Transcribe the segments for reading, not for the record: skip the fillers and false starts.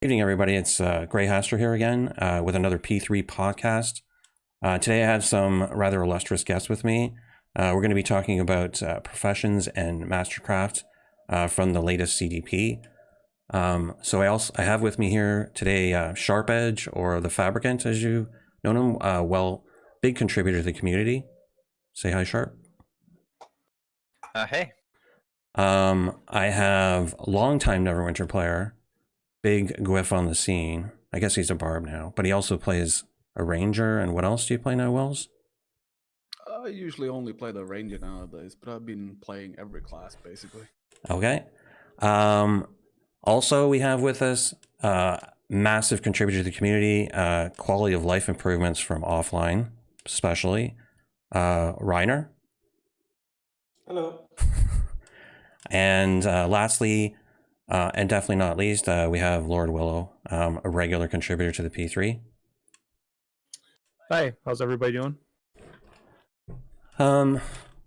Evening, everybody. It's Gray Haster here again with another P3 podcast. Today I have some rather illustrious guests with me. We're going to be talking about professions and Mastercraft from the latest CDP. So I have with me here today Sharpedge, or the Fabricant, as you know him. Big contributor to the community. Say hi, Sharp. Hey. I have longtime Neverwinter player, big Gwyff on the scene. I guess he's a barb now, but he also plays a ranger. And what else do you play now, Wells? I usually only play the ranger nowadays, but I've been playing every class basically. Okay. Also, we have with us massive contributor to the community, quality of life improvements from offline, especially Rainer. Hello. And lastly, and definitely not least, we have Lord Willow, a regular contributor to the P3. Hi, how's everybody doing?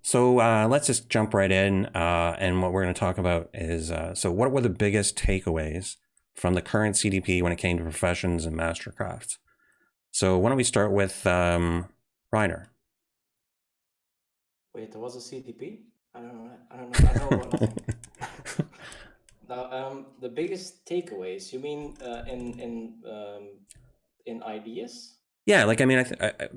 So let's just jump right in. And what we're going to talk about is, so what were the biggest takeaways from the current CDP when it came to professions and Mastercraft? So why don't we start with Rainer? Wait, there was a CDP? I don't know. Now, the biggest takeaways. You mean in ideas? Yeah, like I mean,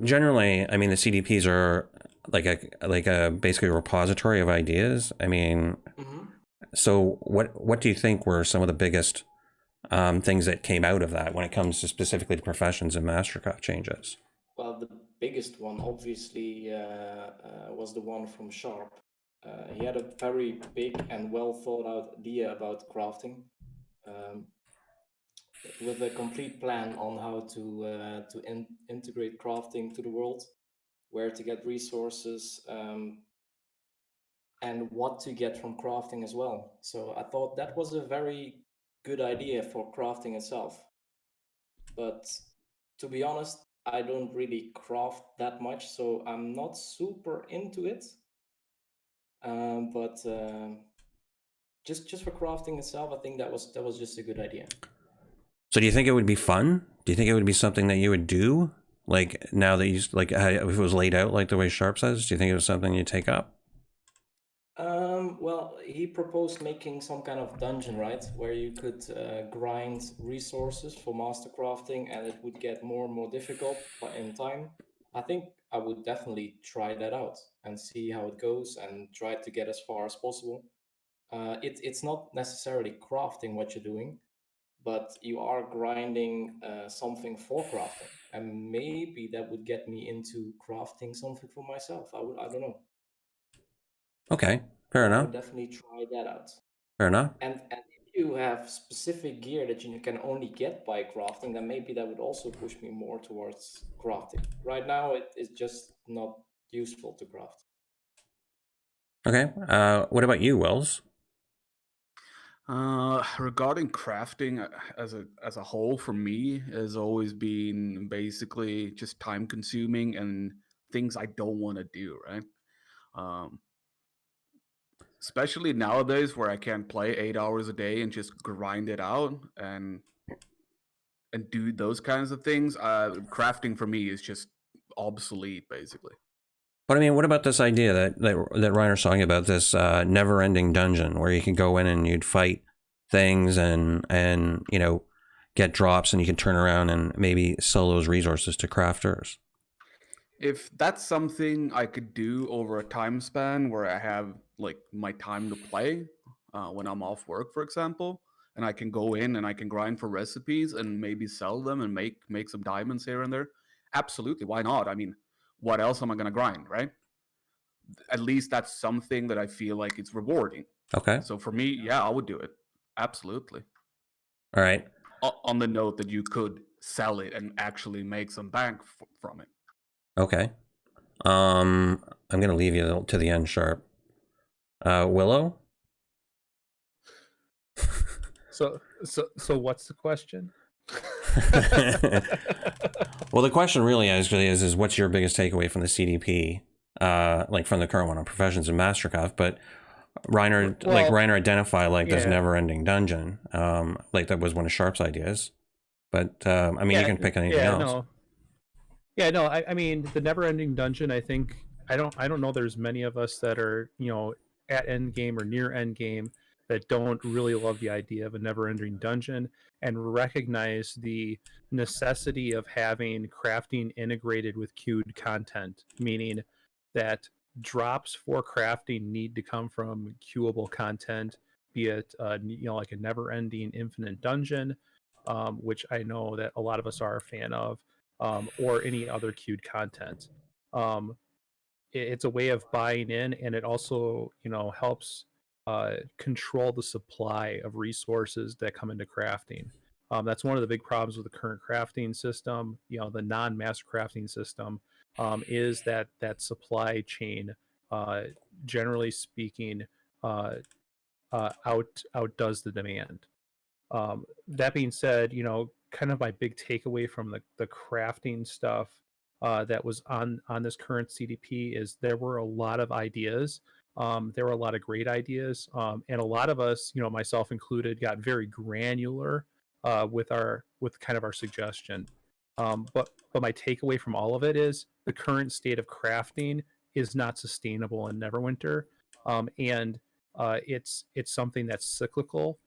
generally, I mean, the CDPs are like a basically a repository of ideas. I mean, So what do you think were some of the biggest things that came out of that when it comes to specifically to professions and Mastercraft changes? Well, the biggest one obviously was the one from Sharp. He had a very big and well thought out idea about crafting, with a complete plan on how to integrate crafting to the world, where to get resources, and what to get from crafting as well. So I thought that was a very good idea for crafting itself. But to be honest, I don't really craft that much, so I'm not super into it. But just for crafting itself, I think that was just a good idea. So do you think it would be fun? Do you think it would be something that you would do? Like now that you like, if it was laid out like the way Sharp says, do you think it was something you'd take up? Well, he proposed making some kind of dungeon, right, where you could grind resources for Mastercrafting, and it would get more and more difficult in time. I think I would definitely try that out and see how it goes, and try to get as far as possible. It's not necessarily crafting what you're doing, but you are grinding something for crafting, and maybe that would get me into crafting something for myself. I don't know. Okay, fair I enough. would definitely try that out. Fair enough. And if you have specific gear that you can only get by crafting, then maybe that would also push me more towards crafting. Right now, it is just not useful to craft. Okay. What about you, Wells? Regarding crafting as a whole, for me, has always been basically just time consuming and things I don't want to do, right? Especially nowadays where I can play 8 hours a day and just grind it out and do those kinds of things. Crafting for me is just obsolete, basically. But I mean, what about this idea that Reiner's talking about, this never-ending dungeon where you can go in and you'd fight things and you know, get drops, and you can turn around and maybe sell those resources to crafters? If that's something I could do over a time span where I have like my time to play, when I'm off work, for example, and I can go in and I can grind for recipes and maybe sell them and make some diamonds here and there, absolutely, why not? I mean, what else am I going to grind, right? At least that's something that I feel like it's rewarding. Okay. So for me, yeah, I would do it. Absolutely. All right. On the note that you could sell it and actually make some bank from it. Okay. I'm going to leave you to the end, Sharp. Willow? So what's the question? Well, the question really is what's your biggest takeaway from the CDP, like from the current one on professions and Mastercraft? But Rainer, Well, Rainer identified like this yeah. never-ending dungeon. Like that was one of Sharp's ideas. But I mean, you can pick anything else. No. Yeah, no. I mean, the never-ending dungeon. I think I don't know. There's many of us that are at end game or near end game that don't really love the idea of a never-ending dungeon and recognize the necessity of having crafting integrated with queued content, meaning that drops for crafting need to come from queuable content, be it like a never-ending infinite dungeon, which I know that a lot of us are a fan of, or any other queued content. It's a way of buying in, and it also helps control the supply of resources that come into crafting. That's one of the big problems with the current crafting system, the non-master crafting system, is that supply chain, generally speaking, outdoes the demand. That being said, kind of my big takeaway from the crafting stuff that was on this current CDP is there were a lot of ideas. There were a lot of great ideas, and a lot of us, myself included, got very granular with kind of our suggestion. But my takeaway from all of it is the current state of crafting is not sustainable in Neverwinter, and it's something that's cyclical.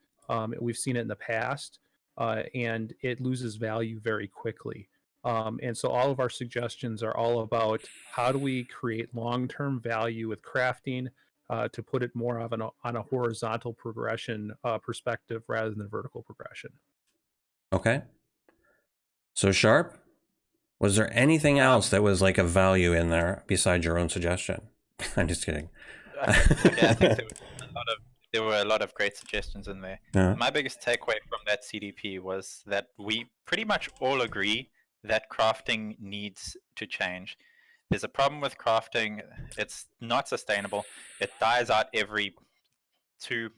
We've seen it in the past, and it loses value very quickly. And so all of our suggestions are all about how do we create long-term value with crafting to put it more of on a horizontal progression perspective rather than vertical progression. Okay. So Sharp, was there anything else that was like a value in there besides your own suggestion? I'm just kidding. Okay, I think there were a lot of great suggestions in there. Yeah. My biggest takeaway from that CDP was that we pretty much all agree that crafting needs to change. There's a problem with crafting. It's not sustainable. It dies out every 2-3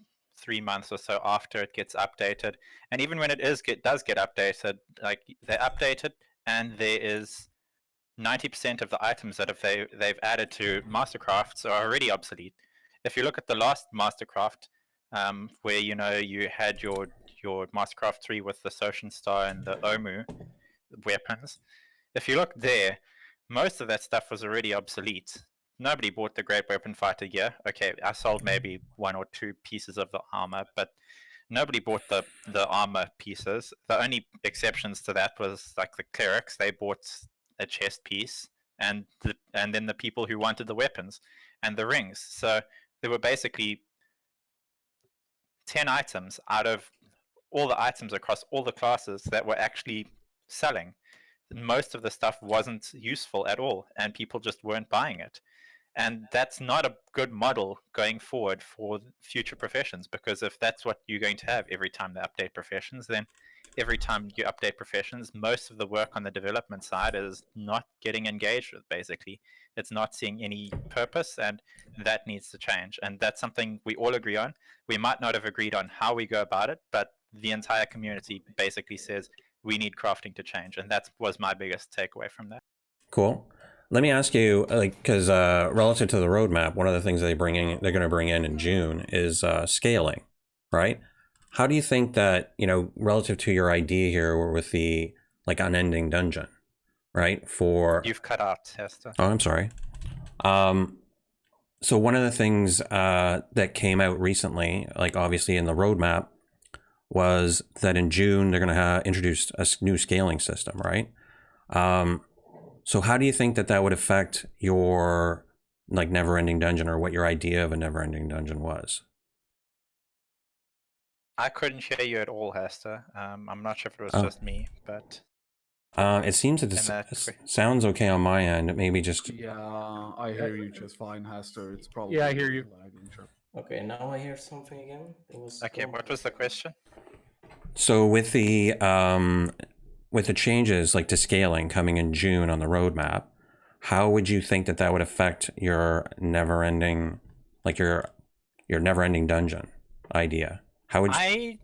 months or so after it gets updated. And even when it does get updated, like they update it and there is 90% of the items that they've added to Mastercrafts are already obsolete. If you look at the last Mastercraft, where you had your Mastercraft 3 with the Soshin Star and the Omu weapons, if you look there, most of that stuff was already obsolete. Nobody bought the Great Weapon Fighter gear. Okay, I sold maybe 1 or 2 pieces of the armor, but nobody bought the armor pieces. The only exceptions to that was like the clerics. They bought a chest piece, and then the people who wanted the weapons and the rings. So there were basically 10 items out of all the items across all the classes that were actually selling. Most of the stuff wasn't useful at all, and people just weren't buying it. And that's not a good model going forward for future professions, because if that's what you're going to have every time they update professions, then every time you update professions, most of the work on the development side is not getting engaged with, basically. It's not seeing any purpose, and that needs to change. And that's something we all agree on. We might not have agreed on how we go about it, but the entire community basically says we need crafting to change. And that was my biggest takeaway from that. Cool. Let me ask you, like, because relative to the roadmap, one of the things they're going to bring in June is scaling, right? How do you think that, relative to your idea here with the like unending dungeon, right? You've cut out, Hester. Oh, I'm sorry. So one of the things that came out recently, like obviously in the roadmap, was that in June they're going to introduce a new scaling system, right? So how do you think that would affect your like never-ending dungeon, or what your idea of a never-ending dungeon was? I couldn't hear you at all, Hester. I'm not sure if it was just me, but it seems that it sounds okay on my end. Maybe just Yeah, I hear you just fine, Hester. It's probably I hear you. lagging. Sure. Okay, now I hear something again. It was okay. What was the question? so with the changes like to scaling coming in June on the roadmap, how would you think that would affect your never-ending, like your never-ending dungeon idea? How would you... I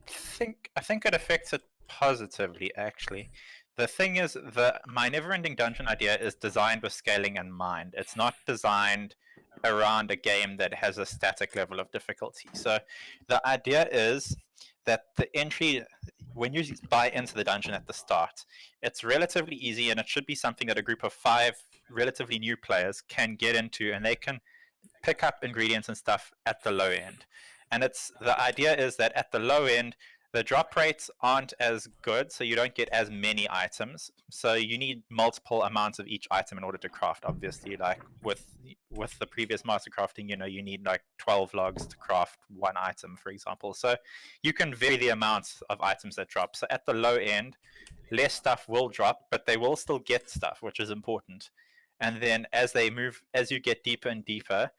think it affects it positively, actually. The thing is that my never-ending dungeon idea is designed with scaling in mind. It's not designed around a game that has a static level of difficulty. So the idea is that the entry, when you buy into the dungeon at the start, it's relatively easy, and it should be something that a group of 5 relatively new players can get into, and they can pick up ingredients and stuff at the low end. And it's the idea is that at the low end, the drop rates aren't as good, so you don't get as many items. So you need multiple amounts of each item in order to craft. Obviously, like with the previous Mastercrafting, you need like 12 logs to craft one item, for example. So you can vary the amounts of items that drop. So at the low end, less stuff will drop, but they will still get stuff, which is important. And then as you get deeper and deeper,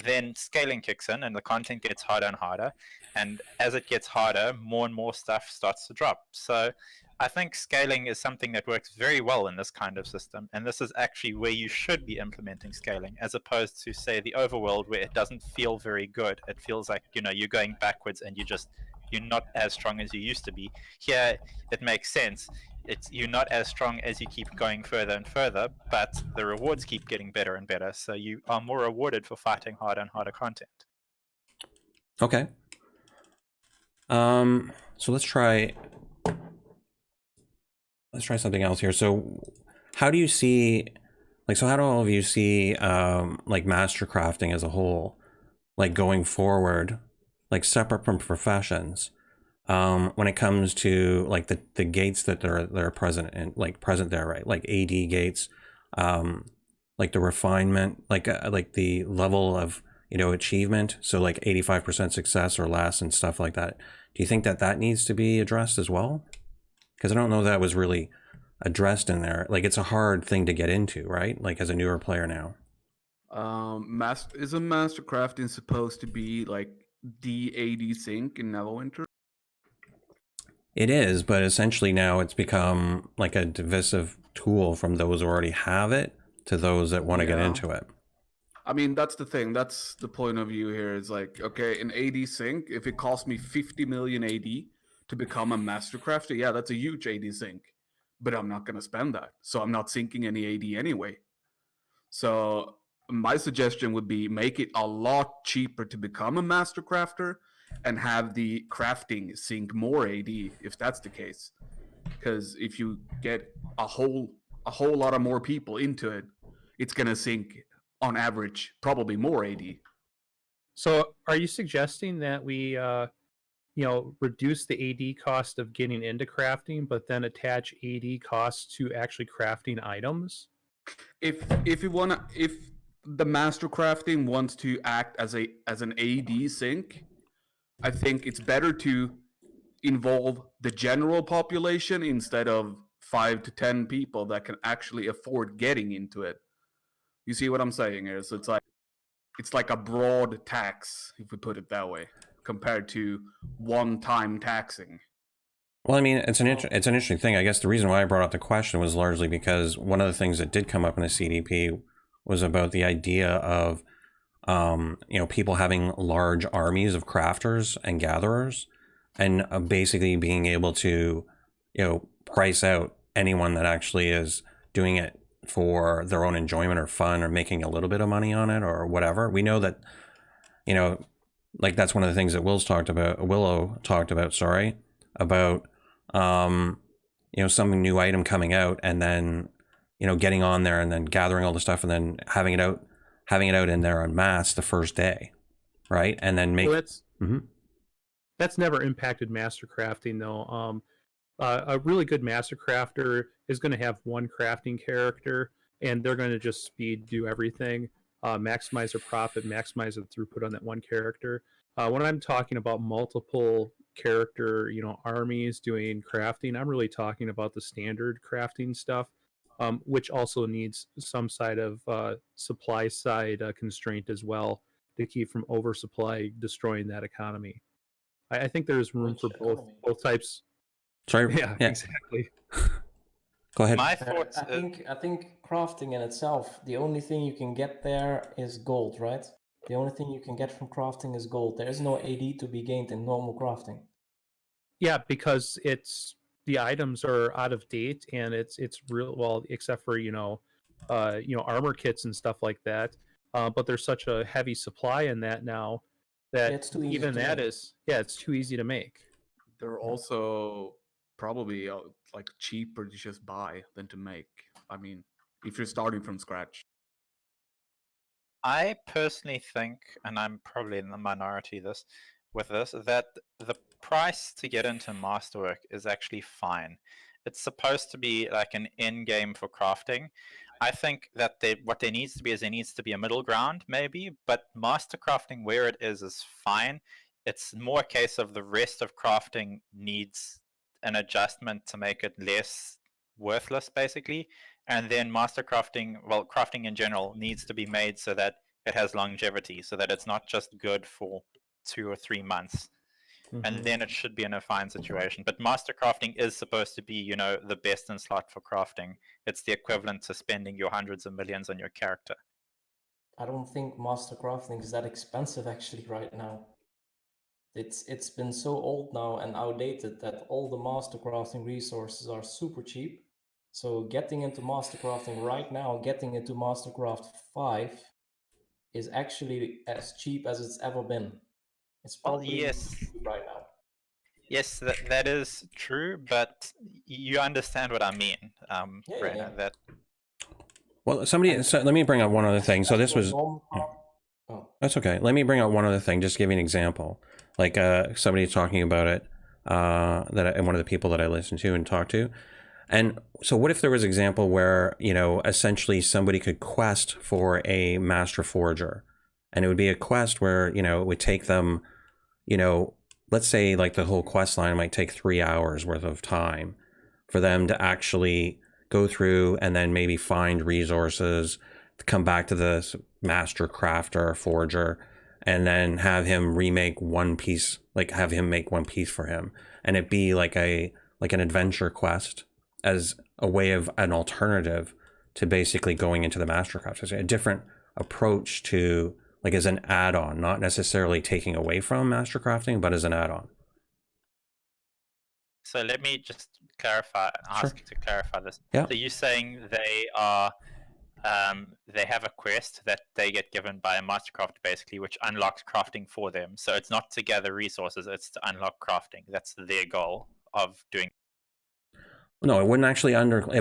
then scaling kicks in and the content gets harder and harder. And as it gets harder, more and more stuff starts to drop. So I think scaling is something that works very well in this kind of system. And this is actually where you should be implementing scaling, as opposed to, say, the overworld, where it doesn't feel very good. It feels like, you're going backwards and you're not as strong as you used to be. Here, it makes sense. You're not as strong as you keep going further and further, but the rewards keep getting better and better, so you are more rewarded for fighting harder and harder content. Okay. So let's try something else here. So how do you see, how do all of you see Mastercrafting as a whole, going forward, separate from professions? When it comes to the gates that are present there, right? Like AD gates, the refinement, the level of achievement. So 85% success or less and stuff like that. Do you think that needs to be addressed as well? Because I don't know that was really addressed in there. It's a hard thing to get into, right? As a newer player now. Isn't Mastercrafting supposed to be the AD sync in Neverwinter? It is, but essentially now it's become a divisive tool from those who already have it to those that want to get into it. I mean, that's the thing. That's the point of view here. Is okay, an AD sync, if it costs me 50 million AD to become a Mastercrafter, yeah, that's a huge AD sync. But I'm not going to spend that. So I'm not syncing any AD anyway. So my suggestion would be make it a lot cheaper to become a Mastercrafter and have the crafting sync more AD if that's the case. Because if you get a whole lot of more people into it, it's going to sync on average probably more AD. So are you suggesting that we reduce the AD cost of getting into crafting, but then attach AD costs to actually crafting items? If the Mastercrafting wants to act as an AD sync, I think it's better to involve the general population instead of 5 to 10 people that can actually afford getting into it. You see what I'm saying here? So it's like a broad tax, if we put it that way, compared to one-time taxing. Well, I mean, it's an interesting thing. I guess the reason why I brought up the question was largely because one of the things that did come up in the CDP was about the idea of people having large armies of crafters and gatherers, and basically being able to price out anyone that actually is doing it for their own enjoyment or fun or making a little bit of money on it or whatever. We know that that's one of the things that Willow talked about, about some new item coming out and then getting on there and then gathering all the stuff and then having it out in there en masse the first day, right? And then that's never impacted Mastercrafting though. A really good Mastercrafter is going to have one crafting character, and they're going to just do everything, maximize their profit, maximize the throughput on that one character. When I'm talking about multiple character, armies doing crafting, I'm really talking about the standard crafting stuff, which also needs some side of supply side constraint as well to keep from oversupply destroying that economy. I think there's room for both types. Sorry. Yeah, exactly. Go ahead. My thoughts. I think crafting in itself, the only thing you can get there is gold, right? The only thing you can get from crafting is gold. There is no AD to be gained in normal crafting. Yeah, because the items are out of date, and it's real, well, except for armor kits and stuff like that. but there's such a heavy supply in that now that it's too easy even to that make. is, yeah, it's too easy to make. They're also probably like cheaper to just buy than to make. I mean, if you're starting from scratch. I personally think, and I'm probably in the minority with this, that the price to get into Masterwork is actually fine. It's supposed to be like an end game for crafting. I think that what there needs to be is there needs to be a middle ground, maybe, but Master Crafting where it is fine. It's more a case of the rest of crafting needs an adjustment to make it less worthless, basically. And then Master Crafting, well, crafting in general, needs to be made so that it has longevity, so that it's not just good for 2 or 3 months. And then it should be in a fine situation. But Master Crafting is supposed to be, you know, the best in slot for crafting. It's the equivalent to spending your hundreds of millions on your character. I don't think Master Crafting is that expensive actually right now. It's been so old now and outdated that all the Master Crafting resources are super cheap. So getting into Master Crafting right now, getting into Mastercraft 5 is actually as cheap as it's ever been. It's Well, probably yes. cheap right now. Yes, that is true, but you understand what I mean, Yeah, Rainer, yeah. that Well, so let me bring up one other thing. So this was, Oh, that's okay. Let me bring up one other thing. Just give you an example. Like somebody talking about it, and one of the people that I listened to and talked to. And so what if there was an example where, you know, essentially somebody could quest for a master forger, and it would be a quest where, you know, it would take them, you know, let's say like the whole quest line might take 3 hours worth of time for them to actually go through and then maybe find resources to come back to the master crafter forger and then have him remake one piece, like have him make one piece for him, and it be like an adventure quest as a way of an alternative to basically going into the Mastercraft. It's a different approach to, like, as an add-on, not necessarily taking away from Mastercrafting, but as an add-on. So let me just clarify, ask you to clarify this. Yeah. So you're saying they have a quest that they get given by a Mastercraft, basically, which unlocks crafting for them. So it's not to gather resources; it's to unlock crafting. That's their goal of doing. No, it wouldn't actually unlock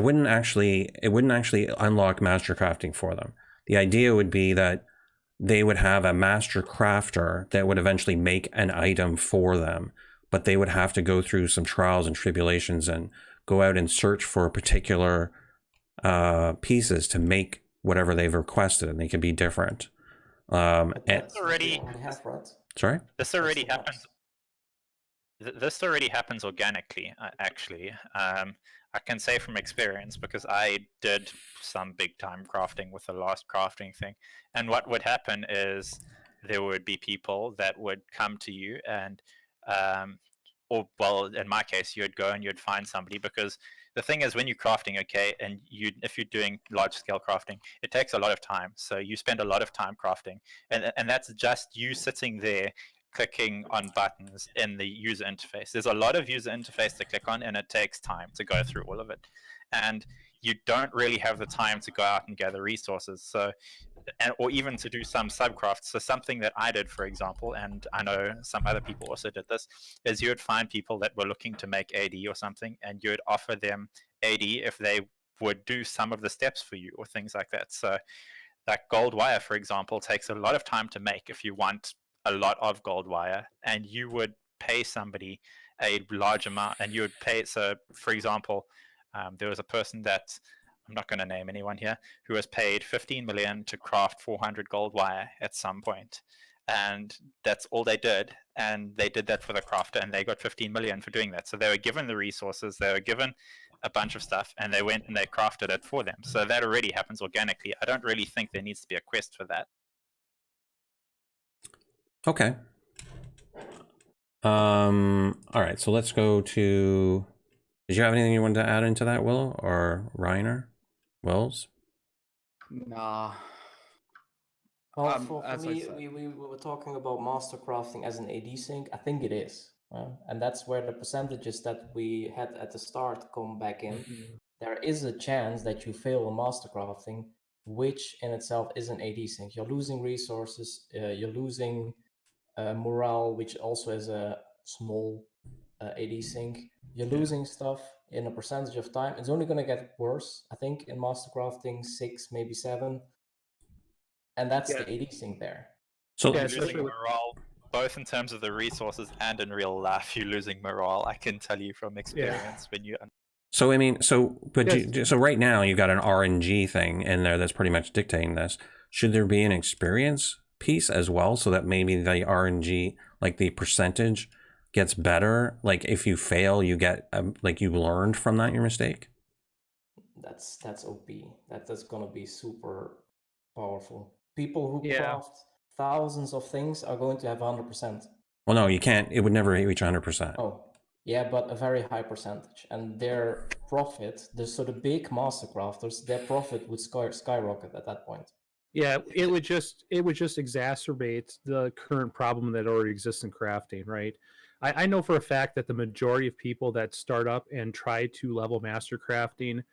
master crafting for them. The idea would be that they would have a master crafter that would eventually make an item for them, but they would have to go through some trials and tribulations and go out and search for particular pieces to make whatever they've requested, and they can be different. that's already Sorry? This already happens. This already happens organically, actually. I can say from experience because I did some big time crafting with the last crafting thing. And what would happen is there would be people that would come to you and, or well, in my case, you'd go and you'd find somebody, because the thing is when you're crafting, okay, and if you're doing large scale crafting, it takes a lot of time. So you spend a lot of time crafting, and that's just you sitting there clicking on buttons in the user interface. There's a lot of user interface to click on, and it takes time to go through all of it. And you don't really have the time to go out and gather resources. So, or even to do some subcrafts. So something that I did, for example, and I know some other people also did this, is you would find people that were looking to make AD or something, and you would offer them AD if they would do some of the steps for you or things like that. So that gold wire, for example, takes a lot of time to make if you want a lot of gold wire, and you would pay somebody a large amount, and you would pay. So, for example, there was a person that, I'm not going to name anyone here, who was paid 15 million to craft 400 gold wire at some point, and that's all they did. And they did that for the crafter, and they got 15 million for doing that. So they were given the resources, they were given a bunch of stuff, and they went and they crafted it for them. So that already happens organically. I don't really think there needs to be a quest for that. Okay. All right, so let's go to, did you have anything you wanted to add into that, Will, or Rainer? Wills? Nah. Well, for as I me, said- we were talking about master crafting as an AD sync. I think it is. And that's where the percentages that we had at the start come back in. There is a chance that you fail on master crafting which in itself is an AD sink. You're losing resources, you're losing morale, which also is a small AD sink. You're losing stuff in a percentage of time. It's only going to get worse, I think, in Mastercrafting 6, maybe 7. And that's the AD sink there. So You're especially losing with- morale, both in terms of the resources and in real life. You're losing morale. I can tell you from experience when you. So I mean, but Yes. so right now you've got an RNG thing in there that's pretty much dictating this. Should there be an experience piece as well, so that maybe the RNG, like the percentage, gets better? Like if you fail, you get like you learned from that your mistake. That's OP. That's gonna be super powerful. People who Yeah. craft thousands of things are going to have 100%. Well, no, you can't. It would never reach 100%. Oh, yeah, but a very high percentage. And their profit, so the big master crafters, their profit would skyrocket at that point. Yeah, it would just exacerbate the current problem that already exists in crafting, right? I know for a fact that the majority of people that start up and try to level master crafting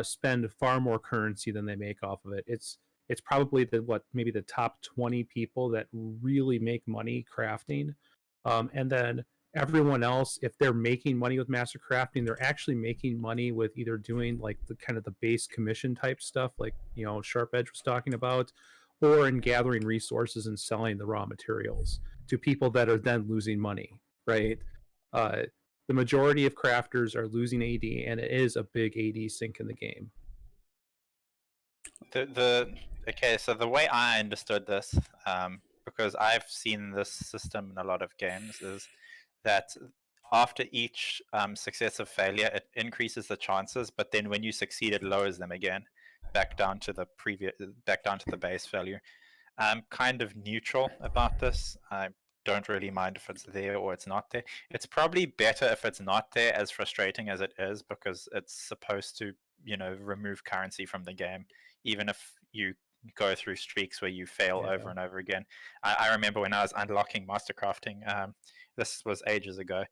spend far more currency than they make off of it. It's probably maybe the top 20 people that really make money crafting, and then everyone else, if they're making money with master crafting, they're actually making money with either doing like the kind of the base commission type stuff, like Sharpedge was talking about, or in gathering resources and selling the raw materials to people that are then losing money, right? The majority of crafters are losing AD, and it is a big AD sink in the game. Okay, so the way I understood this, because I've seen this system in a lot of games, is that after each successive failure, it increases the chances, but then when you succeed, it lowers them again, back down to the base value. I'm kind of neutral about this. I don't really mind if it's there or it's not there. It's probably better if it's not there, as frustrating as it is, because it's supposed to, remove currency from the game, even if you go through streaks where you fail over and over again. I remember when I was unlocking Mastercrafting, this was ages ago,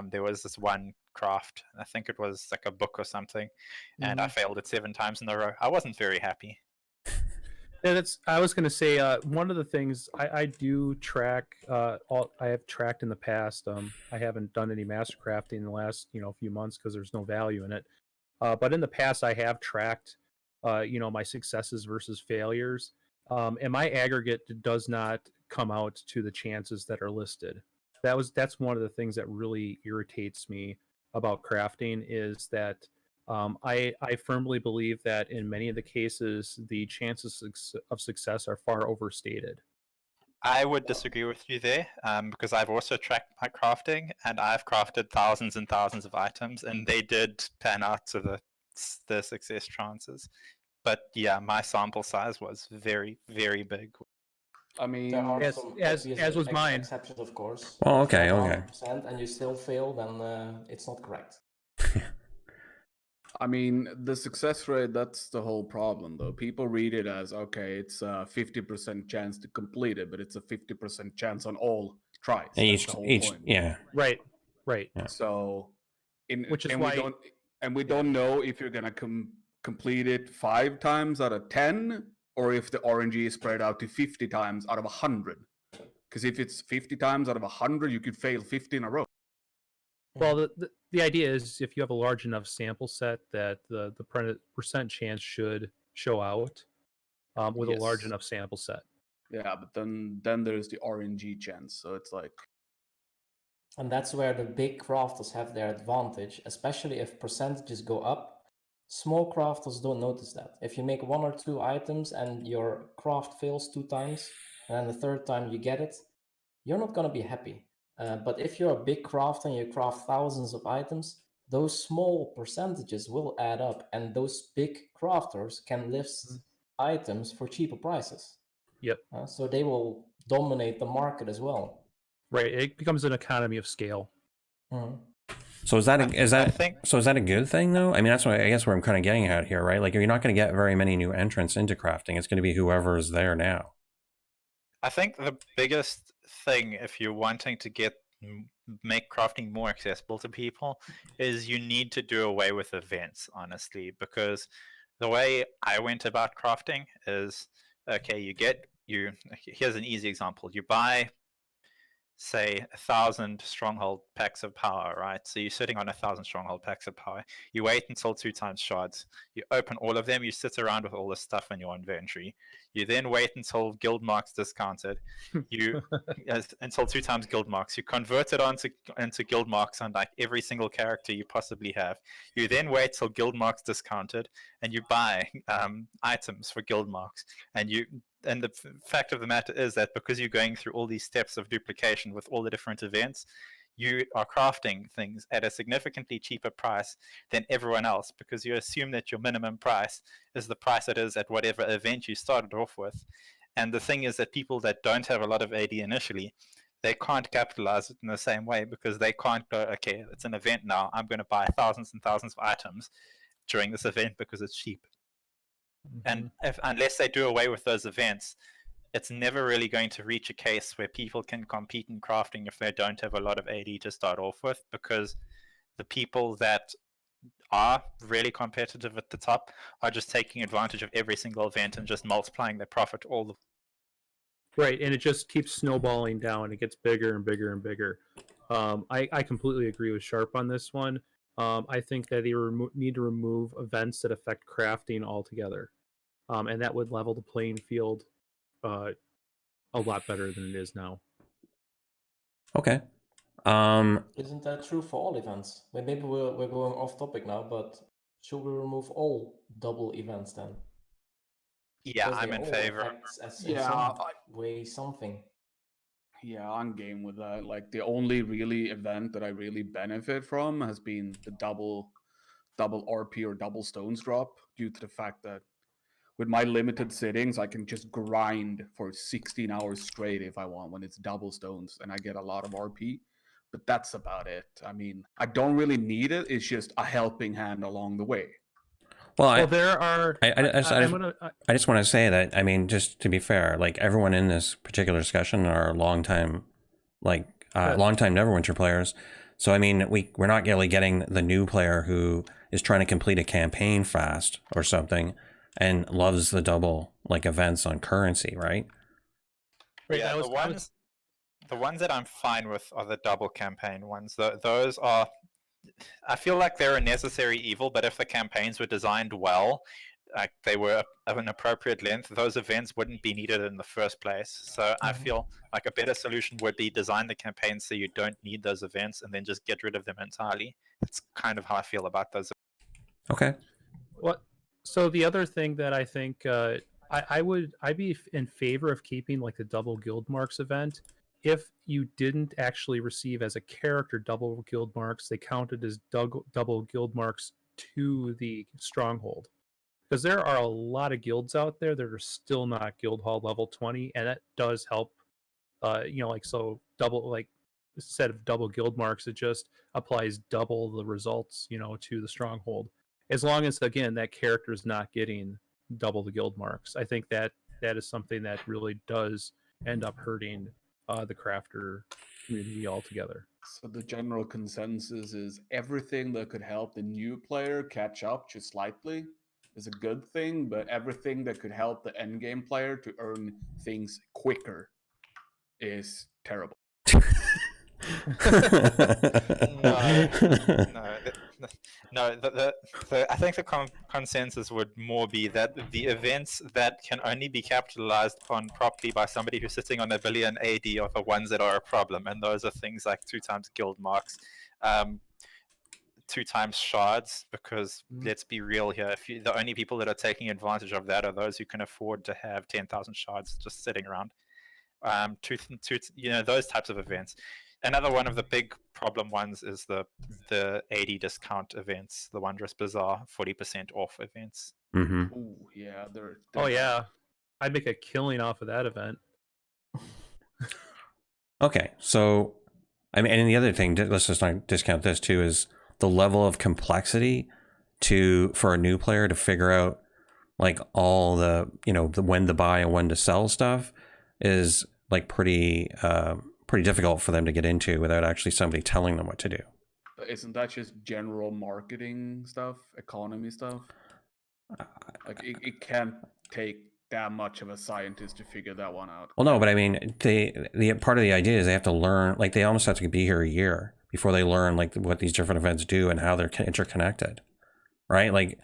there was this one craft, I think it was like a book or something, and I failed it 7 times in a row. I wasn't very happy. Yeah, I was going to say one of the things I do track. I have tracked in the past. I haven't done any Mastercrafting in the last few months because there's no value in it. But in the past, I have tracked my successes versus failures, and my aggregate does not come out to the chances that are listed. That's one of the things that really irritates me about crafting, is that I firmly believe that in many of the cases, the chances of success are far overstated. I would disagree with you there, because I've also tracked my crafting, and I've crafted thousands and thousands of items, and they did pan out to the success chances. But yeah, my sample size was very, very big. I mean, There are As- some as- obvious as was mine. exceptions, of course. Oh, If you okay, have okay. 100% and you still fail, then it's not correct. I mean, the success rate, that's the whole problem, though. People read it as, okay, it's a 50% chance to complete it, but it's a 50% chance on all tries. And That's the whole point. yeah. Right. So, Which is and why we don't know if you're gonna complete it 5 times out of 10, or if the RNG is spread out to 50 times out of 100. Because if it's 50 times out of 100, you could fail 50 in a row. Well, the idea is if you have a large enough sample set that the percent chance should show out with a large Yes. enough sample set. Yeah, but then there's the RNG chance. So it's like, And that's where the big crafters have their advantage, especially if percentages go up. Small crafters don't notice that. If you make 1 or 2 items and your craft fails 2 times, and then the 3rd time you get it, you're not going to be happy. But if you're a big crafter and you craft thousands of items, those small percentages will add up, and those big crafters can list items for cheaper prices. Yep. So they will dominate the market as well. Right. It becomes an economy of scale. Mm-hmm. So is that a good thing though? I mean, that's what I guess where I'm kind of getting at here, right? Like, you're not going to get very many new entrants into crafting. It's going to be whoever is there now. I think the biggest thing, if you're wanting to make crafting more accessible to people, is you need to do away with events, honestly, because the way I went about crafting is, okay, here's an easy example. You buy, say, 1,000 stronghold packs of power, right? So you're sitting on 1,000 stronghold packs of power. You wait until 2 times shards. You open all of them. You sit around with all this stuff in your inventory. You then wait until guild marks discounted. Until 2 times guild marks. You convert it into guild marks on like every single character you possibly have. You then wait till guild marks discounted, and you buy items for guild marks. And the fact of the matter is that because you're going through all these steps of duplication with all the different events, you are crafting things at a significantly cheaper price than everyone else, because you assume that your minimum price is the price it is at whatever event you started off with. And the thing is that people that don't have a lot of AD initially, they can't capitalize it in the same way, because they can't go, okay, it's an event now, I'm going to buy thousands and thousands of items during this event because it's cheap. And unless they do away with those events, it's never really going to reach a case where people can compete in crafting if they don't have a lot of AD to start off with, because the people that are really competitive at the top are just taking advantage of every single event and just multiplying their profit all the Right, and it just keeps snowballing down. It gets bigger and bigger and bigger. I completely agree with Sharp on this one. I think that they need to remove events that affect crafting altogether, and that would level the playing field a lot better than it is now. Okay. Isn't that true for all events? Maybe we're going off topic now, but should we remove all double events then? Yeah, Because I'm they in all favor. affect in some way something. Yeah, I'm game with that. Like the only really event that I really benefit from has been the double RP or double stones drop, due to the fact that with my limited sittings, I can just grind for 16 hours straight if I want when it's double stones, and I get a lot of RP. But that's about it. I mean, I don't really need it. It's just a helping hand along the way. Well, there are. I just want to say that, I mean, just to be fair, like everyone in this particular discussion are longtime Neverwinter players. So I mean, we're not really getting the new player who is trying to complete a campaign fast or something and loves the double like events on currency, right? Yeah, the ones that I'm fine with are the double campaign ones. Those are, I feel like they're a necessary evil, but if the campaigns were designed well, like they were of an appropriate length, those events wouldn't be needed in the first place. So I feel like a better solution would be design the campaigns so you don't need those events and then just get rid of them entirely. That's kind of how I feel about those. Okay. So the other thing that I think I'd be in favor of keeping like the double guild marks event. If you didn't actually receive as a character double guild marks, they counted as double guild marks to the stronghold. Because there are a lot of guilds out there that are still not guild hall level 20, and that does help. Double, like instead of double guild marks, it just applies double the results, to the stronghold. As long as, again, that character is not getting double the guild marks, I think that is something that really does end up hurting the crafter community altogether. So the general consensus is everything that could help the new player catch up just slightly is a good thing, but everything that could help the endgame player to earn things quicker is terrible. No. I think the consensus would more be that the events that can only be capitalized upon properly by somebody who's sitting on 1 billion AD are the ones that are a problem, and those are things like 2 times guild marks, 2 times shards, because let's be real here, the only people that are taking advantage of that are those who can afford to have 10,000 shards just sitting around. Those types of events. Another one of the big problem ones is the 80 discount events, the Wondrous Bazaar 40% off events. Mm-hmm. Ooh, yeah, they're oh yeah, I'd make a killing off of that event. Okay, so I mean, and the other thing, let's just not discount this too, is the level of complexity for a new player to figure out like all the when to buy and when to sell stuff is like pretty difficult for them to get into without actually somebody telling them what to do. But isn't that just general marketing stuff, economy stuff? Like it can't take that much of a scientist to figure that one out. Well, no, but I mean, the part of the idea is they have to learn. Like they almost have to be here a year before they learn like what these different events do and how they're interconnected, right? Like,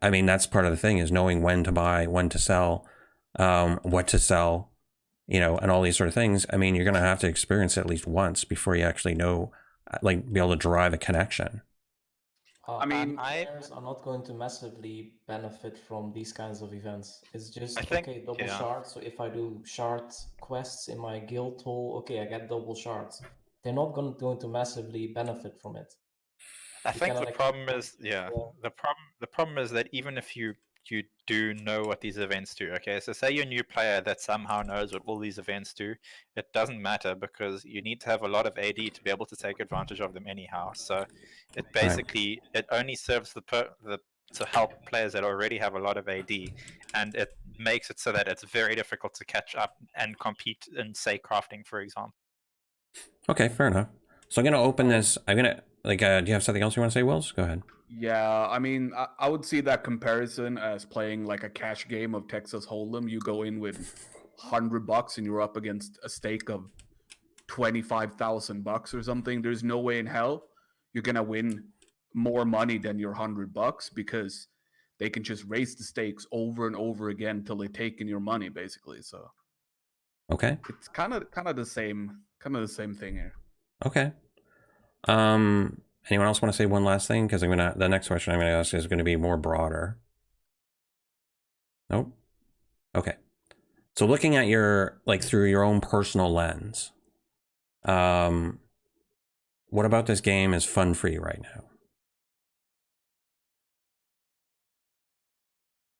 I mean, that's part of the thing is knowing when to buy, when to sell, what to sell, and all these sort of things. I mean, you're going to have to experience it at least once before you actually know, like, be able to drive a connection. I mean, players are not going to massively benefit from these kinds of events. It's just I think, okay, double yeah. shards. So if I do shard quests in my guild hall, okay, I get double shards. They're not going to massively benefit from it. I You think can, the like, problem is, yeah. the problem is that even if you do know what these events do, okay, so say you're a new player that somehow knows what all these events do, it doesn't matter because you need to have a lot of AD to be able to take advantage of them anyhow. So it basically it only serves to help players that already have a lot of AD, and it makes it so that it's very difficult to catch up and compete in, say, crafting, for example. Okay, fair enough. So I'm going to open this. I'm going to, like, do you have something else you want to say, Wills? Go ahead. yeah, I mean, I would see that comparison as playing like a cash game of Texas Hold'em. You go in with $100 and you're up against a stake of $25,000 or something. There's no way in hell you're gonna win more money than your $100 because they can just raise the stakes over and over again till they take in your money, basically. So Okay. it's kind of the same thing here. Okay. Anyone else want to say one last thing? Because the next question I'm gonna ask is gonna be more broader. Nope. Okay. So looking at your, like, through your own personal lens, what about this game is fun for you right now?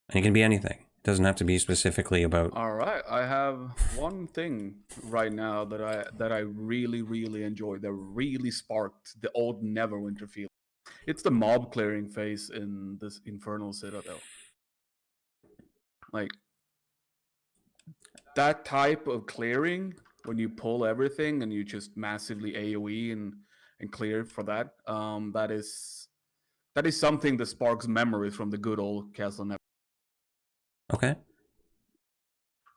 And it can be anything. It doesn't have to be specifically about. All right, I have one thing right now that I really enjoy. That really sparked the old Neverwinter feel. It's the mob clearing phase in this Infernal Citadel. Like that type of clearing when you pull everything and you just massively AoE and clear for that. That is something that sparks memories from the good old Castle Never. Okay.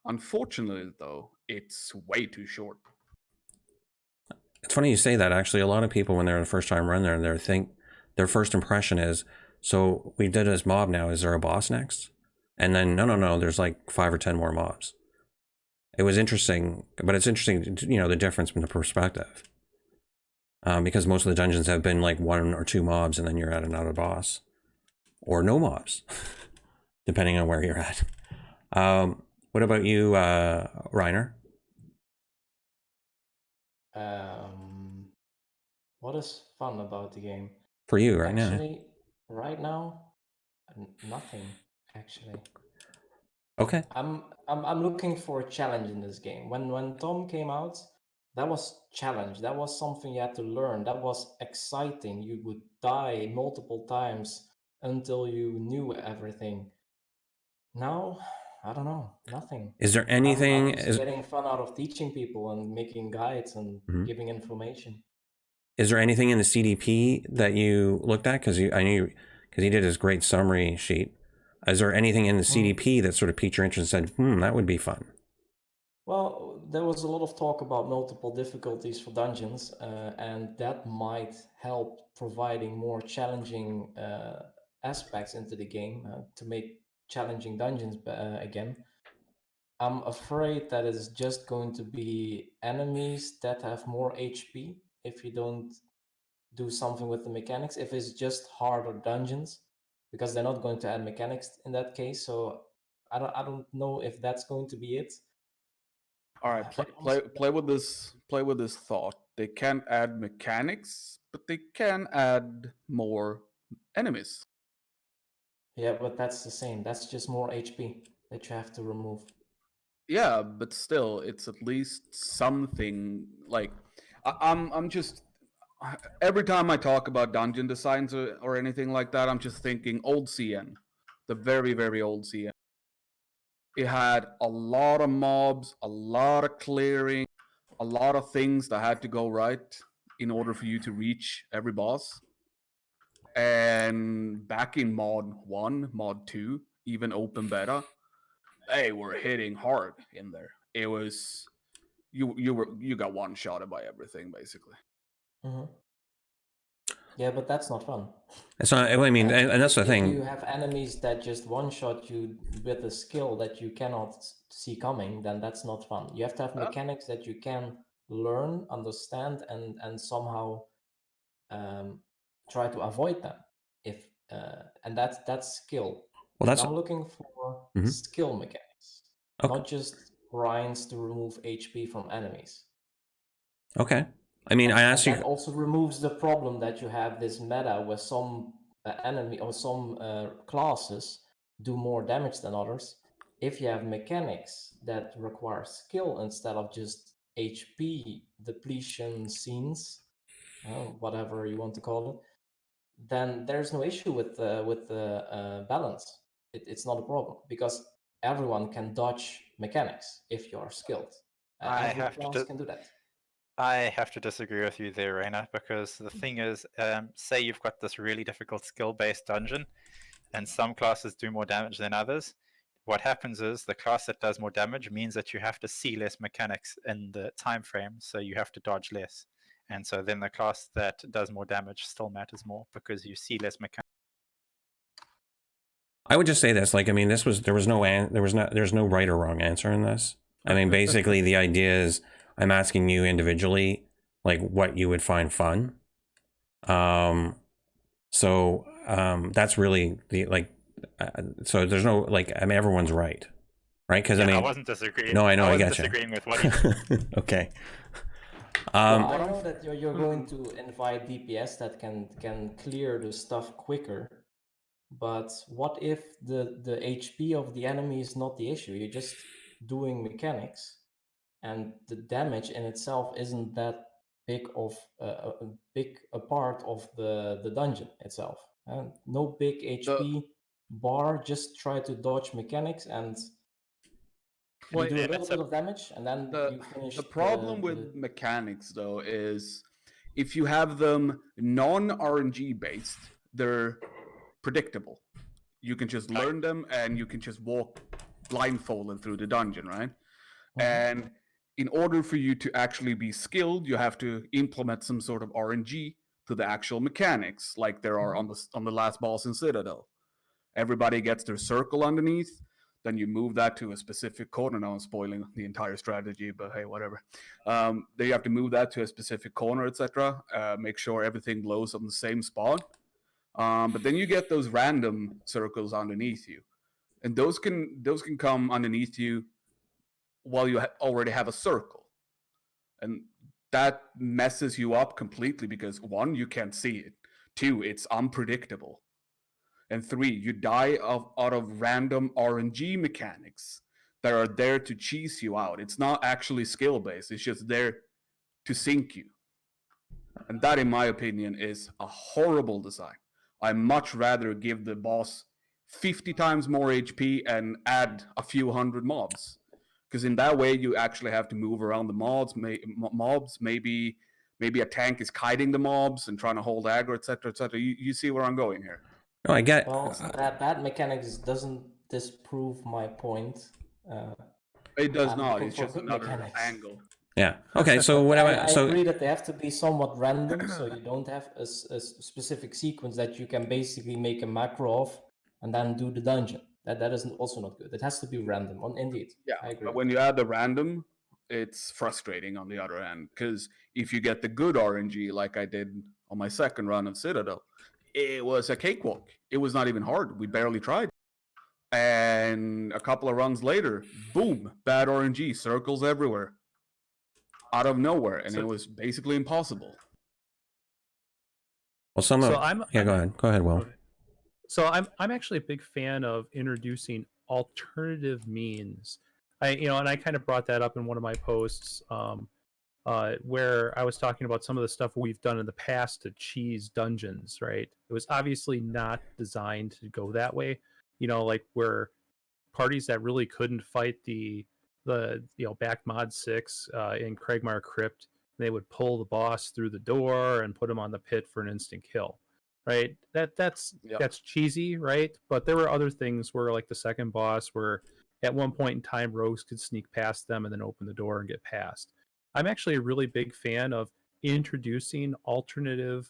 Unfortunately, though, it's way too short. It's funny you say that. Actually, a lot of people, when they're the first time run there, their first impression is, so we did this mob now. Is there a boss next? And then no. There's like 5 or 10 more mobs. It was interesting, but it's interesting, the difference in the perspective. Because most of the dungeons have been like 1 or 2 mobs, and then you're at another boss, or no mobs, depending on where you're at. What about you, Rainer? What is fun about the game? For you right now? Actually, right now, nothing. Actually, Okay. I'm looking for a challenge in this game. When Tom came out, that was challenge. That was something you had to learn. That was exciting. You would die multiple times until you knew everything. Now, I don't know, nothing. Is there anything? I'm just getting fun out of teaching people and making guides and giving information. Is there anything in the CDP that you looked at? Because he did his great summary sheet. Is there anything in the CDP that sort of piqued your interest and said, that would be fun? Well, there was a lot of talk about multiple difficulties for dungeons, and that might help providing more challenging aspects into the game to make challenging dungeons again. I'm afraid that it's just going to be enemies that have more HP if you don't do something with the mechanics. If it's just harder dungeons, because they're not going to add mechanics in that case. So I don't know if that's going to be it. All right, play with this thought. They can't add mechanics, but they can add more enemies. Yeah, but that's the same. That's just more HP that you have to remove. Yeah, but still, it's at least something. Like I'm just every time I talk about dungeon designs or anything like that, I'm just thinking old CN, the very old CN. It had a lot of mobs, a lot of clearing, a lot of things that had to go right in order for you to reach every boss. And back in mod 1, mod 2, even open beta, they were hitting hard in there. It was you got one shotted by everything basically. Mhm. Yeah, but that's not fun. It's not. I mean, and that's the If thing. you have enemies that just one-shot you with a skill that you cannot see coming, then that's not fun. You have to have mechanics that you can learn, understand, and somehow try to avoid them. If and that's skill. Well, that's I'm looking for Mhm. skill mechanics, Okay. not just grinds to remove HP from enemies. Okay. I mean, I asked you. That also removes the problem that you have this meta where some enemy or some classes do more damage than others. If you have mechanics that require skill instead of just HP depletion scenes, whatever you want to call it, then there's no issue with the balance. It's not a problem because everyone can dodge mechanics if you are skilled. Every class can do that. I have to disagree with you there, Rainer, because the thing is, say you've got this really difficult skill-based dungeon, and some classes do more damage than others. What happens is the class that does more damage means that you have to see less mechanics in the time frame, so you have to dodge less. And so then the class that does more damage still matters more because you see less mechanics. I would just say this. Like, I mean, there's no right or wrong answer in this. I mean, basically, the idea is I'm asking you individually, like, what you would find fun. That's really the so there's no like. I mean, everyone's right? Because Yeah, I mean, I wasn't disagreeing. No, I know. I wasn't get you. disagreeing with what he Okay. Well, I know that you're going to invite DPS that can clear the stuff quicker, but what if the HP of the enemy is not the issue? You're just doing mechanics, and the damage in itself isn't that big of a part of the dungeon itself. No big HP bar. Just try to dodge mechanics and. You do a little bit of damage, and then you finish. The problem with mechanics, though, is if you have them non-RNG based, they're predictable. You can just learn them, and you can just walk blindfolded through the dungeon, right? And in order for you to actually be skilled, you have to implement some sort of RNG to the actual mechanics, like there are on the last boss in Citadel. Everybody gets their circle underneath. Then you move that to a specific corner. Now I'm spoiling the entire strategy, but hey, whatever. Then you have to move that to a specific corner, etc. Make sure everything glows on the same spot. But then you get those random circles underneath you, and those can come underneath you while you already have a circle, and that messes you up completely because 1, you can't see it. 2, it's unpredictable. And 3, you die out of random RNG mechanics that are there to cheese you out. It's not actually skill based, it's just there to sink you. And that, in my opinion, is a horrible design. I much rather give the boss 50 times more HP and add a few hundred mobs. Because in that way, you actually have to move around the mobs. Maybe a tank is kiting the mobs and trying to hold aggro, etc., etc. You see where I'm going here? No, I get. Well, that mechanics doesn't disprove my point. It does I'm not. looking It's for just good another mechanics. angle. Yeah. Okay. So whatever. I agree that they have to be somewhat random, so you don't have a specific sequence that you can basically make a macro of and then do the dungeon. That is also not good. It has to be random. Indeed. Yeah, I agree. but when you add the random, it's frustrating on the other hand, because if you get the good RNG like I did on my second run of Citadel, it was a cakewalk. It was not even hard. We barely tried. And a couple of runs later, boom, bad RNG, circles everywhere, out of nowhere, and it was basically impossible. Well, go ahead. Go ahead, Will. Okay. So I'm actually a big fan of introducing alternative means. I kind of brought that up in one of my posts, where I was talking about some of the stuff we've done in the past to cheese dungeons. Right? It was obviously not designed to go that way. Like where parties that really couldn't fight the back mod 6 in Cragmire Crypt, they would pull the boss through the door and put him on the pit for an instant kill. right? That's Yep. that's cheesy, right? But there were other things where, like the second boss, where at one point in time rogues could sneak past them and then open the door and get past. I'm actually a really big fan of introducing alternative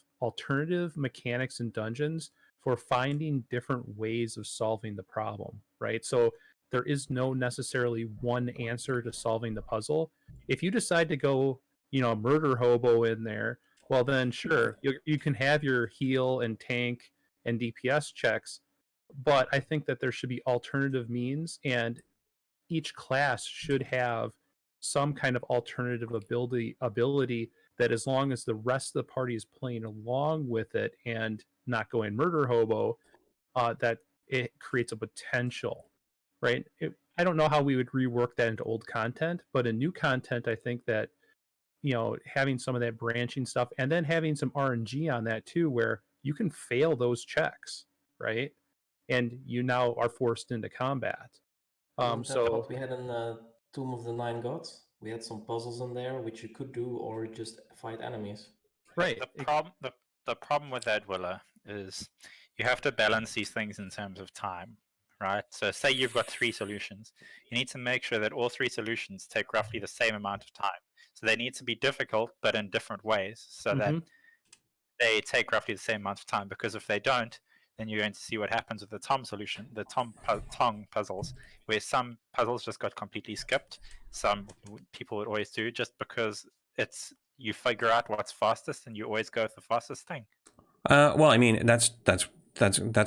mechanics in dungeons for finding different ways of solving the problem, right? So there is no necessarily one answer to solving the puzzle. If you decide to go, murder hobo in there, well then sure, you can have your heal and tank and DPS checks, but I think that there should be alternative means, and each class should have some kind of alternative ability that, as long as the rest of the party is playing along with it and not going murder hobo, that it creates a potential, right? I don't know how we would rework that into old content, but in new content, I think that having some of that branching stuff and then having some RNG on that too, where you can fail those checks, right? And you now are forced into combat. Isn't that So what we had in Tomb of the Nine Gods? We had some puzzles in there which you could do, or just fight enemies. right, The problem with that, Willa, is you have to balance these things in terms of time, right? So say you've got 3 solutions. You need to make sure that all 3 solutions take roughly the same amount of time. So they need to be difficult, but in different ways, so that they take roughly the same amount of time. Because if they don't, then you're going to see what happens with the Tom solution, the Tong puzzles, where some puzzles just got completely skipped. Some people would always do, just because you figure out what's fastest and you always go with the fastest thing. Well, I mean, that's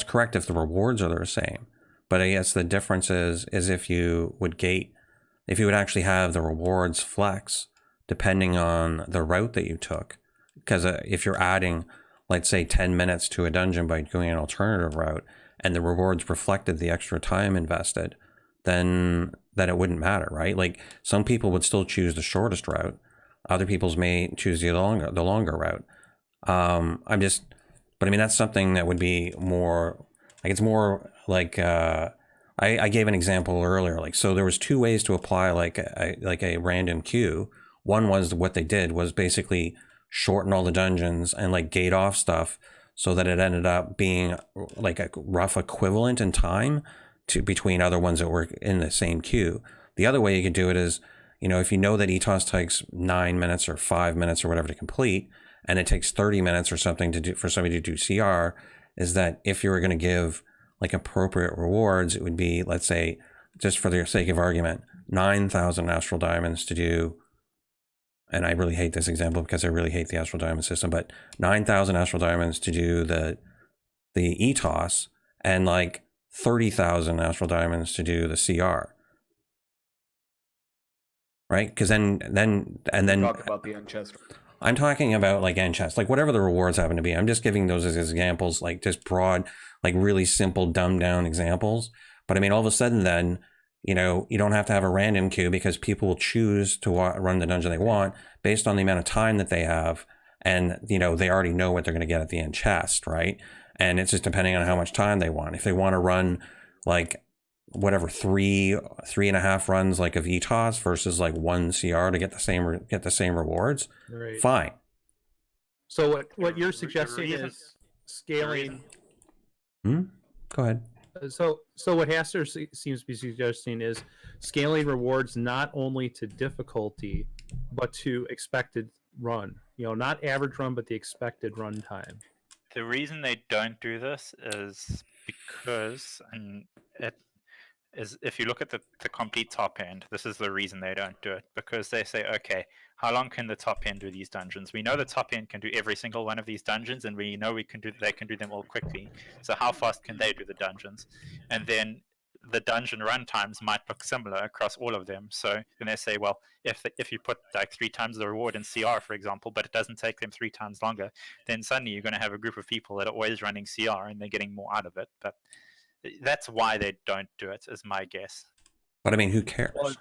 correct if the rewards are the same. But I guess the difference is if you would actually have the rewards flex depending on the route that you took. Because if you're adding, let's say, 10 minutes to a dungeon by doing an alternative route, and the rewards reflected the extra time invested, then it wouldn't matter, right? Like, some people would still choose the shortest route. Other people's may choose the longer route. But I mean, that's something that would be more, like, it's more like, I gave an example earlier. Like, so there was 2 ways to apply like a random queue. One was, what they did was basically shorten all the dungeons and like gate off stuff so that it ended up being like a rough equivalent in time to between other ones that were in the same queue. The other way you could do it is, if you know that ETOS takes 9 minutes or 5 minutes or whatever to complete, and it takes 30 minutes or something to do for somebody to do CR, is that if you were going to give like appropriate rewards, it would be, let's say, just for the sake of argument, 9,000 astral diamonds to do, and I really hate this example because I really hate the astral diamond system, but 9,000 astral diamonds to do the ETOS, and like 30,000 astral diamonds to do the CR. Right? Because then Talk about the end chest. I'm talking about like end chest, like whatever the rewards happen to be. I'm just giving those as examples, like just broad, like really simple, dumbed down examples. But I mean, all of a sudden then, you don't have to have a random queue, because people will choose to run the dungeon they want based on the amount of time that they have. And, they already know what they're going to get at the end chest, right? And it's just depending on how much time they want. If they want to run like whatever, 3.5 runs like of ETOS versus like 1 CR to get the same rewards, right. Fine. So what you're suggesting is scaling. Go ahead. So what Haster seems to be suggesting is scaling rewards not only to difficulty, but to expected run. Not average run, but the expected run time. The reason they don't do this is because, and it is, if you look at the complete top end, this is the reason they don't do it. Because they say, okay, how long can the top end do these dungeons? We know the top end can do every single one of these dungeons, and we know they can do them all quickly. So how fast can they do the dungeons? And then the dungeon run times might look similar across all of them. So then they say, well, if you put like 3 times the reward in CR, for example, but it doesn't take them 3 times longer, then suddenly you're going to have a group of people that are always running CR and they're getting more out of it. But that's why they don't do it, is my guess. But I mean, who cares? Well,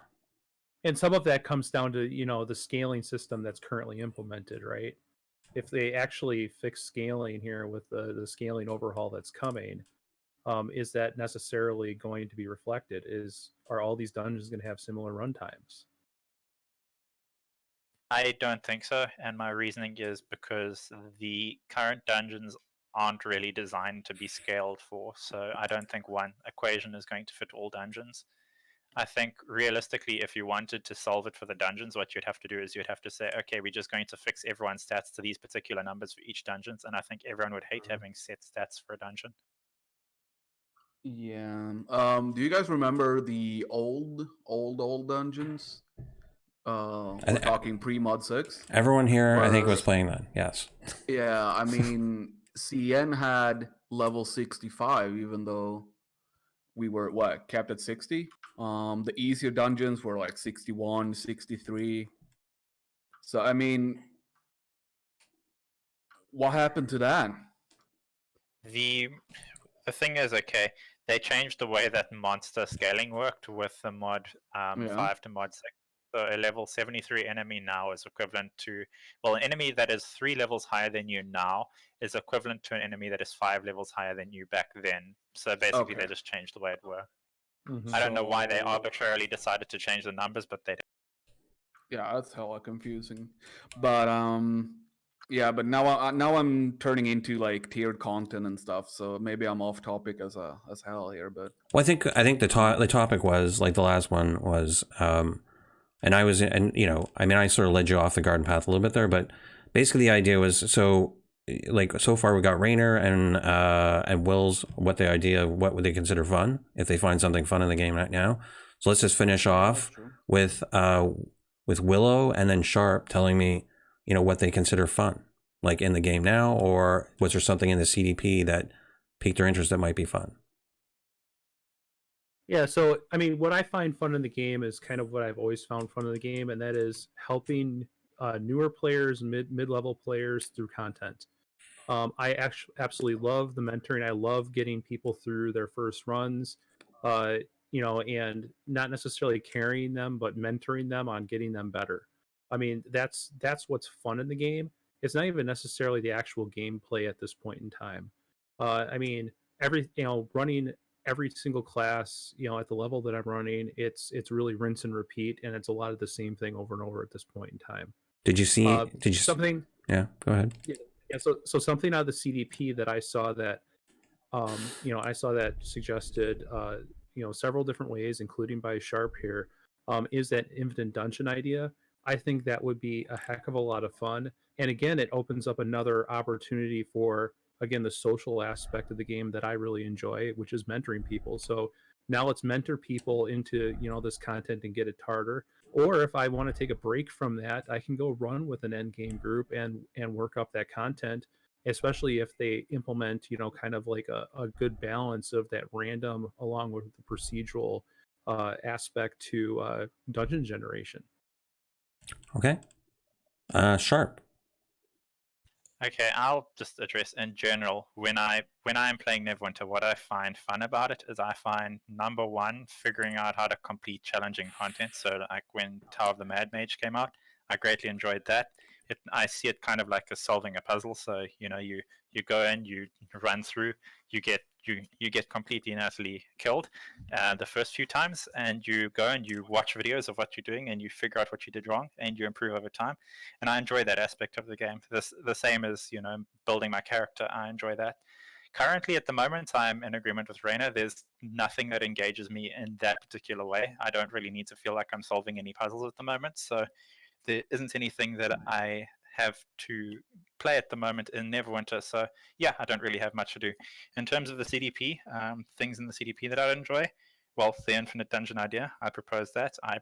and some of that comes down to, the scaling system that's currently implemented, right? If they actually fix scaling here with the scaling overhaul that's coming, is that necessarily going to be reflected? Are all these dungeons going to have similar run times? I don't think so, and my reasoning is because the current dungeons aren't really designed to be scaled for. So I don't think one equation is going to fit all dungeons. I think realistically, if you wanted to solve it for the dungeons, what you'd have to do is you'd have to say, okay, we're just going to fix everyone's stats to these particular numbers for each dungeons. And I think everyone would hate having set stats for a dungeon. Yeah. Do you guys remember the old dungeons? We're talking pre-mod 6. Everyone here, I think, Where- was playing that. Yes. Yeah, I mean, CN had level 65, even though we were capped at 60. The easier dungeons were like 61, 63. So I mean, what happened to that? The thing is, okay, they changed the way that monster scaling worked with the mod 5 to mod 6. So a level 73 enemy now is equivalent to, well, an enemy that is 3 levels higher than you now is equivalent to an enemy that is 5 levels higher than you back then. So basically, they just changed the way it worked. I don't know why they arbitrarily decided to change the numbers, but they did. Yeah, that's hella confusing. But yeah, but now I'm turning into like tiered content and stuff, so maybe I'm off topic as hell here. But Well, I think the topic was, like, the last one was, and I was, and you know, I mean, I sort of led you off the garden path a little bit there, but basically the idea was, so like, so far we got Rainer and Will's, what the idea of what would they consider fun if they find something fun in the game right now. So let's just finish off with Willow and then Sharp telling me, you know, what they consider fun, like in the game now, or was there something in the CDP that piqued their interest that might be fun? Yeah, so I mean, what I find fun in the game is kind of what I've always found fun in the game, and that is helping newer players, mid-level players through content. I actually absolutely love the mentoring. I love getting people through their first runs, you know, and not necessarily carrying them, but mentoring them on getting them better. I mean, that's what's fun in the game. It's not even necessarily the actual gameplay at this point in time. I mean, running every single class, you know, at the level that I'm running, it's really rinse and repeat, and it's a lot of the same thing over and over at this point in time. Did you see? Something? Yeah, go ahead. Yeah, so something out of the CDP that I saw that, you know, I saw that suggested, you know, several different ways, including by Sharp here, is that infinite dungeon idea. I think that would be a heck of a lot of fun, and again, it opens up another opportunity for, again, the social aspect of the game that I really enjoy, which is mentoring people. So now let's mentor people into, you know, this content and get it harder. Or if I want to take a break from that, I can go run with an end game group and work up that content, especially if they implement, you know, kind of like a good balance of that random along with the procedural aspect to dungeon generation. Okay. Sharp. Okay, I'll just address in general, when I'm playing Neverwinter, what I find fun about it is I find, number one, figuring out how to complete challenging content. So like when Tower of the Mad Mage came out, I greatly enjoyed that. I see it kind of like solving a puzzle. So, you know, you go in, you run through, you get completely and utterly killed the first few times, and you go and you watch videos of what you're doing and you figure out what you did wrong and you improve over time. And I enjoy that aspect of the game. The same as, you know, building my character. I enjoy that. Currently, at the moment, I'm in agreement with Rainer. There's nothing that engages me in that particular way. I don't really need to feel like I'm solving any puzzles at the moment. So there isn't anything that I have to play at the moment in Neverwinter. So yeah, I don't really have much to do. In terms of the CDP, things in the CDP that I enjoy, well, the infinite dungeon idea, I propose that. I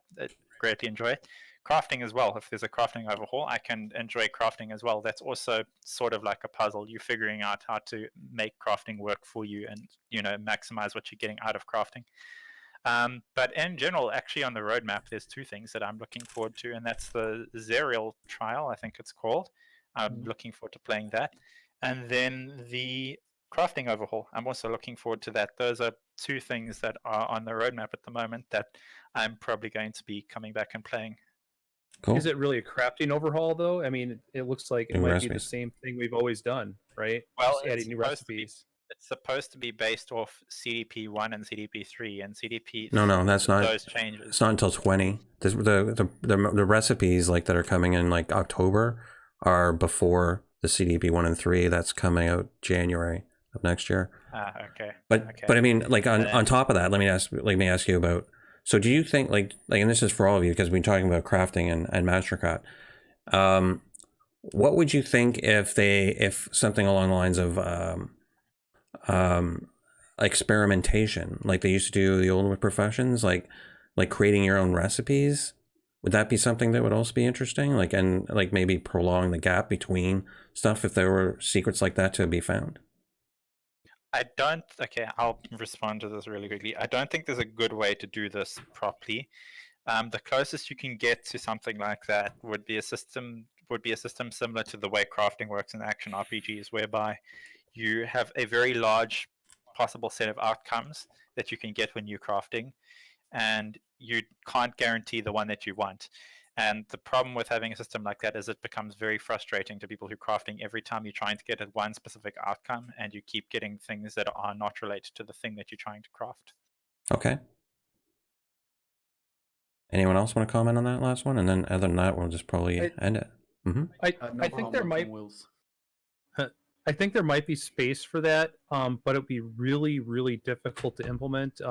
greatly enjoy it. Crafting as well. If there's a crafting overhaul, I can enjoy crafting as well. That's also sort of like a puzzle. You're figuring out how to make crafting work for you and, you know, maximize what you're getting out of crafting. But in general, actually on the roadmap, there's two things that I'm looking forward to, and that's the SirWils trial, I think it's called. I'm looking forward to playing that. And then the crafting overhaul. I'm also looking forward to that. Those are two things that are on the roadmap at the moment that I'm probably going to be coming back and playing. Cool. Is it really a crafting overhaul, though? I mean, it looks like it New might recipes. be the same thing we've always done, right? Well, just adding new recipes. It's supposed to be based off CDP 1 and CDP 3, and CDP. No, that's not. Those changes. It's not until 20. The recipes like that are coming in like October are before the CDP 1 and 3 that's coming out January of next year. Okay. But I mean, like on top of that, let me ask you about. So do you think like, and this is for all of you because we've been talking about crafting and Mastercraft. What would you think if something along the lines of experimentation, like they used to do the old professions, like creating your own recipes? Would that be something that would also be interesting? Like, and like maybe prolong the gap between stuff if there were secrets like that to be found? Okay, I'll respond to this really quickly. I don't think there's a good way to do this properly. The closest you can get to something like that would be a system similar to the way crafting works in action RPGs, whereby you have a very large possible set of outcomes that you can get when you're crafting, and you can't guarantee the one that you want. And the problem with having a system like that is it becomes very frustrating to people who are crafting every time you're trying to get at one specific outcome and you keep getting things that are not related to the thing that you're trying to craft. Okay. Anyone else want to comment on that last one? And then other than that, we'll just probably end it. Mm-hmm. I think there might. I think there might be space for that, but it would be really, really difficult to implement.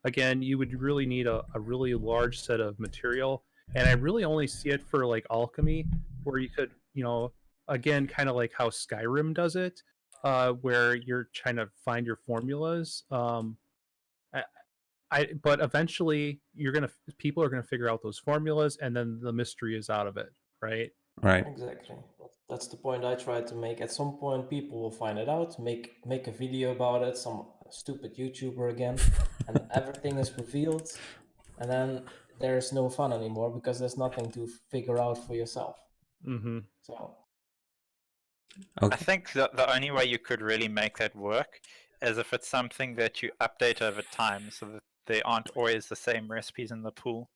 Again, you would really need a really large set of material, and I really only see it for like alchemy, where you could, again, kind of like how Skyrim does it, where you're trying to find your formulas. But eventually, people are gonna figure out those formulas, and then the mystery is out of it, right? Right. Exactly. That's the point I tried to make. At some point, people will find it out, make a video about it, some stupid YouTuber again, and everything is revealed, and then there's no fun anymore because there's nothing to figure out for yourself. Mm-hmm. So Okay. I think the only way you could really make that work is if it's something that you update over time so that there aren't always the same recipes in the pool.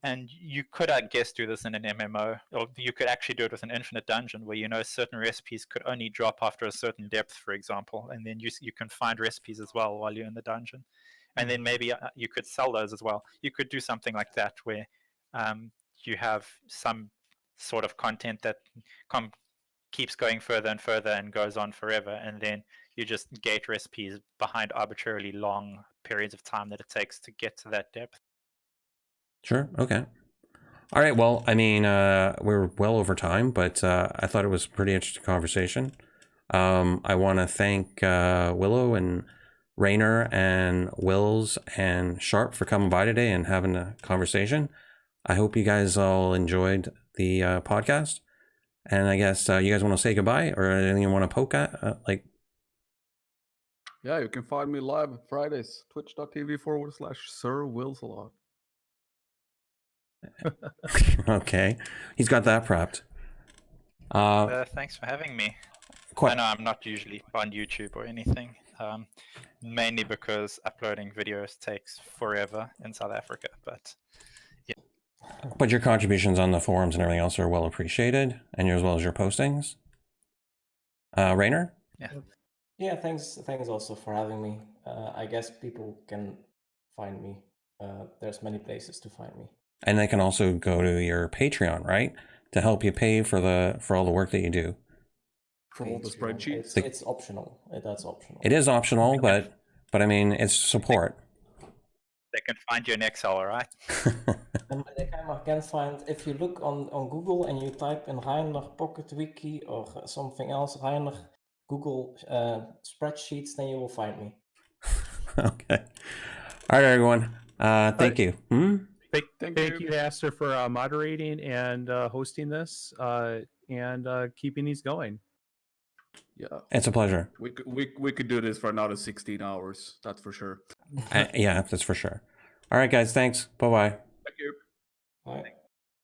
And you could, I guess, do this in an MMO, or you could actually do it with an infinite dungeon where certain recipes could only drop after a certain depth, for example, and then you can find recipes as well while you're in the dungeon. And then maybe you could sell those as well. You could do something like that where you have some sort of content that keeps going further and further and goes on forever, and then you just gate recipes behind arbitrarily long periods of time that it takes to get to that depth. Sure. Okay. All right. Well, I mean, we're well over time, but I thought it was a pretty interesting conversation. I want to thank Willow and Rainer and Wills and Sharp for coming by today and having a conversation. I hope you guys all enjoyed the podcast. And I guess you guys want to say goodbye or anything you want to poke at? Yeah, you can find me live Fridays, twitch.tv/SirWils a lot. Okay. He's got that prepped. Thanks for having me. Quite. I know I'm not usually on YouTube or anything, mainly because uploading videos takes forever in South Africa, but yeah. But your contributions on the forums and everything else are well appreciated, and as well as your postings. Rainer? yeah, thanks also for having me. I guess people can find me. There's many places to find me. And they can also go to your Patreon, right? To help you pay for all the work that you do. For all the spreadsheets? It's optional. That's optional. It is optional, but I mean, it's support. They can find you in Excel, all right? And they can find, if you look on Google and you type in Rainer Pocket Wiki or something else, Rainer Google spreadsheets, then you will find me. Okay. All right, everyone. Thank you. Thank you, Aster, for moderating and hosting this and keeping these going. Yeah, it's a pleasure. We could do this for another 16 hours. That's for sure. Yeah, that's for sure. All right, guys. Thanks. Bye-bye. Thank you. Bye.